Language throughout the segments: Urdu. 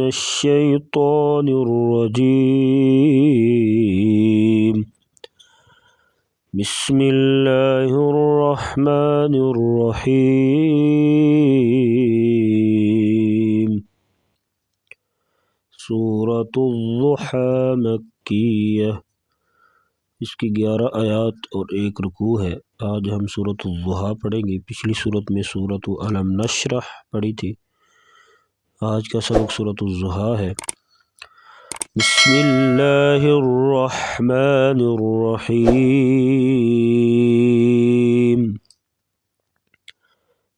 الشيطان الرجيم بسم الله الرحمن الرحيم سورة الضحى مکیہ، اس کی 11 آیات اور 1 رکوع ہے۔ آج ہم سورۃ الضحیٰ پڑھیں گے۔ پچھلی سورت میں سورۃ الم نشرح پڑھی تھی۔ آج کا سبق سورۃ الضحیٰ ہے۔ بسم اللہ الرحمن الرحیم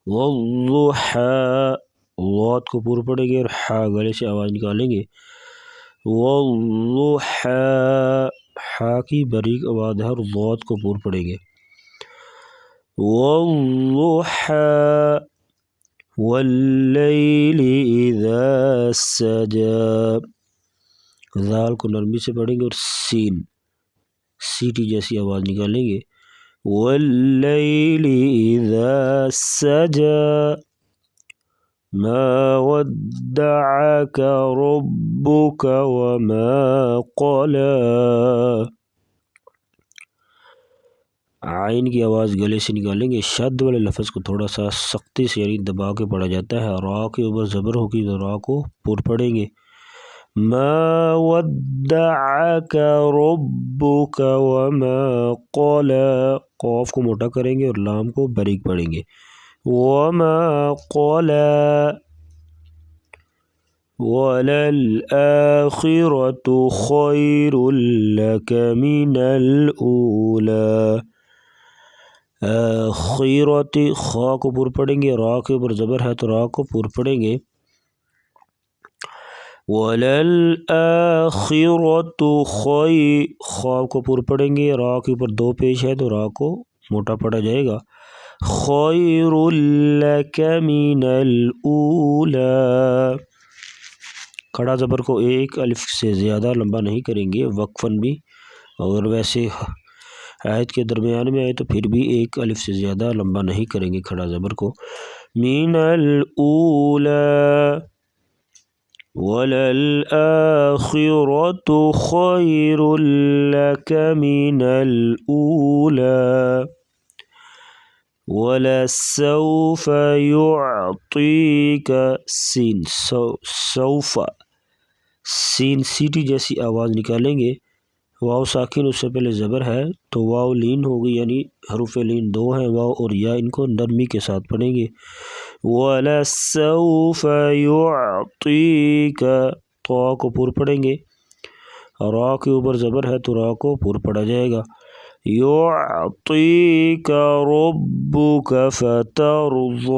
والضحیٰ، ضاد کو پور پڑھیں گے اور حا گلے سے آواز نکالیں گے۔ والضحیٰ، حا کی باریک آواز ہے اور ضاد کو پور پڑھیں گے۔ والضحیٰ واللیل اذا سجا، ذال کو نرمی سے پڑھیں گے اور سین سیٹی جیسی آواز نکالیں گے۔ واللیل اذا سجا ما ودعك ربك وما قلى، عین کی آواز گلے سے نکالیں گے۔ شد والے لفظ کو تھوڑا سا سختی سے یعنی دبا کے پڑھا جاتا ہے۔ را کے اوپر زبر ہوگی تو را کو پور پڑھیں گے۔ ما ودعك ربك وما قلى، قاف کو موٹا کریں گے اور لام کو باریک پڑھیں گے۔ وما قلى وللآخرة خير لك من الأولى، آخرت خا کو پور پڑھیں گے، را کے اوپر زبر ہے تو را کو پور پڑھیں گے۔ وَلَلْآخِرَةُ خَيْرٌ، خا کو پور پڑھیں گے، را کے اوپر 2 پیش ہے تو را کو موٹا پڑھا جائے گا۔ خَيْرٌ لَكَ مِنَ الْأُولَى، کھڑا زبر کو 1 الف سے زیادہ لمبا نہیں کریں گے وقفاً بھی، اور ویسے آیت کے درمیان میں آئے تو پھر بھی 1 الف سے زیادہ لمبا نہیں کریں گے کھڑا زبر کو۔ مِنَ الْأُولَى وَلَلْآخِرَةُ خَيْرٌ لَكَ مِنَ الْأُولَى وَلَسَوْفَ يُعْطِيكَ، سین سوف، سین سیٹی جیسی آواز نکالیں گے۔ واو ساکن اس سے پہلے زبر ہے تو واو لین ہوگی، یعنی حروف لین 2 ہیں، واو اور یا، ان کو نرمی کے ساتھ پڑھیں گے۔ وَلَسَوْفَ يُعْطِيكَ، طا کو پور پڑھیں گے، را کے اوپر زبر ہے تو را کو پور پڑھا جائے گا۔ يُعْطِيكَ رَبُّكَ فَتَرْضَى،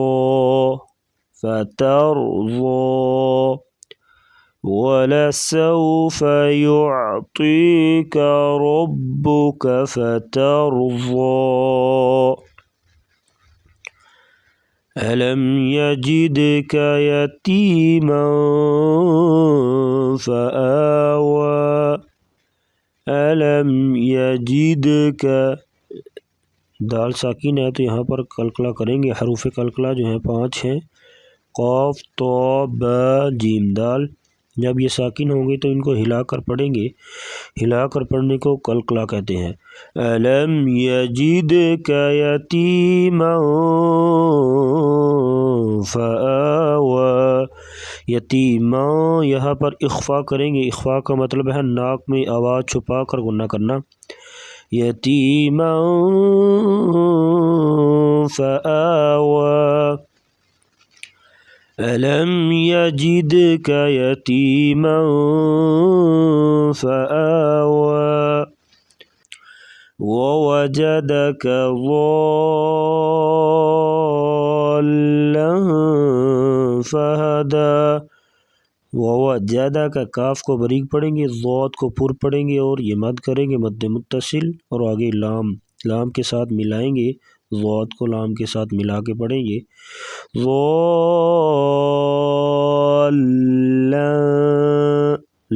وَلَسَوْفَ يُعْطِيكَ رَبُّكَ فَتَرْضَى، أَلَمْ يَجِدْكَ يَتِيمًا فَآوَى، أَلَمْ يَجِدْكَ، دال ساکن ہے تو یہاں پر قلقلہ کریں گے۔ حروف قلقلہ جو ہیں 5 ہیں، قاف، طا، با، جیم، دال۔ جب یہ ساکن ہوں گے تو ان کو ہلا کر پڑھیں گے، ہلا کر پڑھنے کو قلقلہ کہتے ہیں۔ أَلَمْ يَجِدْكَ يَتِيمًا فَآوَى، یتیما یہاں پر اخفا کریں گے۔ اخفا کا مطلب ہے ناک میں آواز چھپا کر غنہ کرنا۔ یتیما فآوى، أَلَمْ يَجِدْكَ يَتِيمًا فَآوَى، وَوَجَدَكَ ضَالًّا فَهَدَى، وَوَجَدَكَ کاف کو باریک پڑھیں گے، ضاد کو پور پڑھیں گے اور یہ مد کریں گے، مد متصل، اور آگے لام کے ساتھ ملائیں گے، ضاد کو لام کے ساتھ ملا کے پڑھیں گے۔ ضالًّا،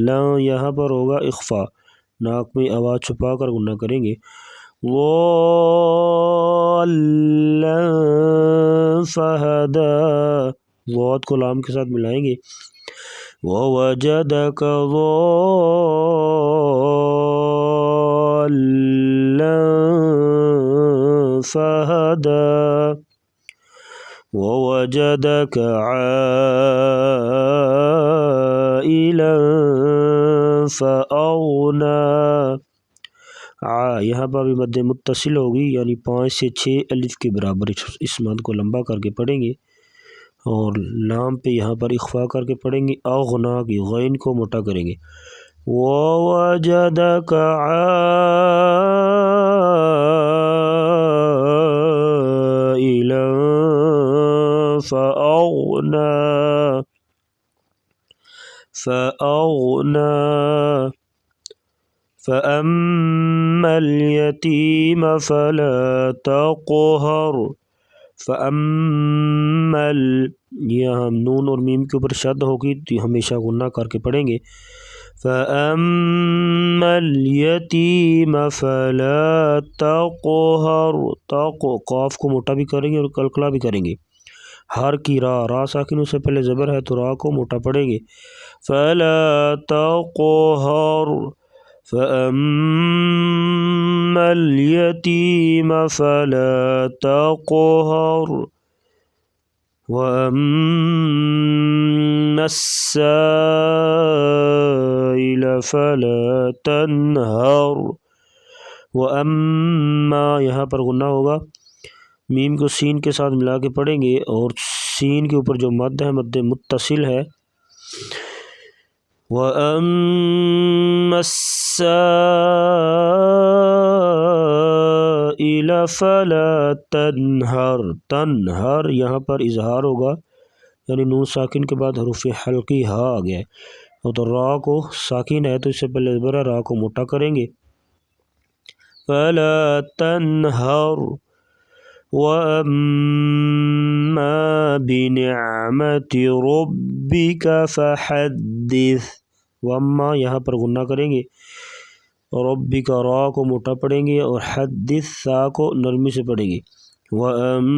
لاں یہاں پر ہوگا اخفا، ناک میں آواز چھپا کر غنہ کریں گے۔ ضالًّا فہدی، ضاد کو لام کے ساتھ ملائیں گے، ووجدك ضالا فهدى ووجدك عائلا فأغنى. یہاں پر بھی مد متصل ہوگی، یعنی 5 سے 6 الف کے برابر اس مد کو لمبا کر کے پڑھیں گے، اور لام پہ یہاں پر اخفا کر کے پڑھیں گے، اغنا کی غین کو موٹا کریں گے. وَوَجَدَكَ عَائِلًا فَأَغْنَى فَأَمَّا الْيَتِيمَ فَلَا تَقْهَرْ. یہاں ہم نون اور میم کے اوپر شد ہوگی تو ہمیشہ غنہ کر کے پڑھیں گے. فَأَمَّا الْيَتِيمَ فَلَا تَقْهَرْ. قاف کو موٹا بھی کریں گے اور قلقلہ بھی کریں گے. ہر کی را ساکن اس سے پہلے زبر ہے تو را کو موٹا پڑھیں گے. فَلَا تَقْهَرْ فَأَمَّا الْيَتِيمَ فَلَا تَقْهَرْ وَأَمَّا السَّائِلَ فَلَا تَنْهَرْ. وَأَمَّا یہاں پر غنہ ہوگا، میم کو سین کے ساتھ ملا کے پڑھیں گے، اور سین کے اوپر جو مد ہے مد متصل ہے. وَأَمَّا السَّائِلَ فَلَا تَنْهَرْ. تنہر یہاں پر اظہار ہوگا، یعنی نون ساکن کے بعد حروف حلقی ہا آ گیا ہے، اور تو را کو ساکن ہے تو اس سے پہلے زبر ہے، را کو موٹا کریں گے. فَلَا تَنْهَرْ وَأَمَّا بِنِعْمَةِ رَبِّكَ فَحَدِّثْ. وَأَمَّا یہاں پر غنہ کریں گے، رَبِّكَ را کو موٹا پڑھیں گے، اور حدث سا کو نرمی سے پڑھیں گے. وَأَمَّا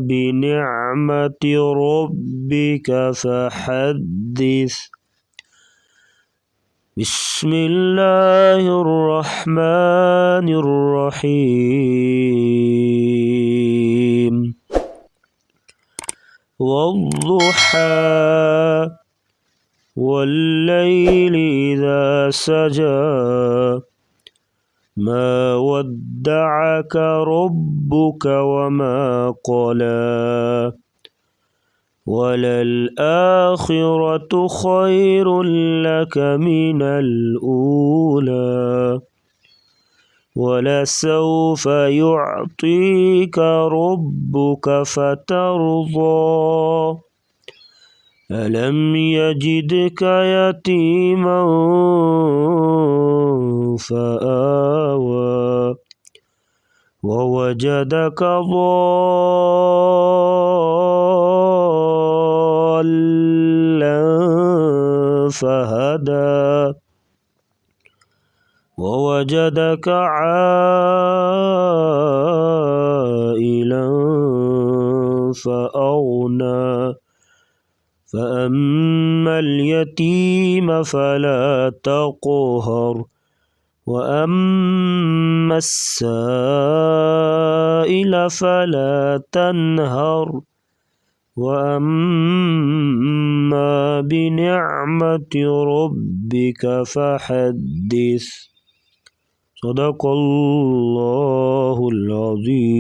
بِنِعْمَةِ رَبِّكَ فَحَدِّثْ. بسم اللہ الرحمن الرحیم. وَالضُّحَى وَاللَّيْلِ إِذَا سَجَى مَا وَدَّعَكَ رَبُّكَ وَمَا قَلَى وَلَلْآخِرَةُ خَيْرٌ لَكَ مِنَ الْأُولَى وَلَسَوْفَ يُعْطِيكَ رَبُّكَ فَتَرْضَى أَلَمْ يَجِدْكَ يَتِيمًا فَآوَى وَوَجَدَكَ ضَالًّا فَهَدَى وَوَجَدَكَ عَائِلًا فَأَغْنَى فَأَمَّا الْيَتِيمَ فَلَا تَقْهَرْ وَأَمَّا السَّائِلَ فَلَا تَنْهَرْ وَأَمَّا بِنِعْمَةِ رَبِّكَ فَحَدِّثْ. صدق اللہ العظیم.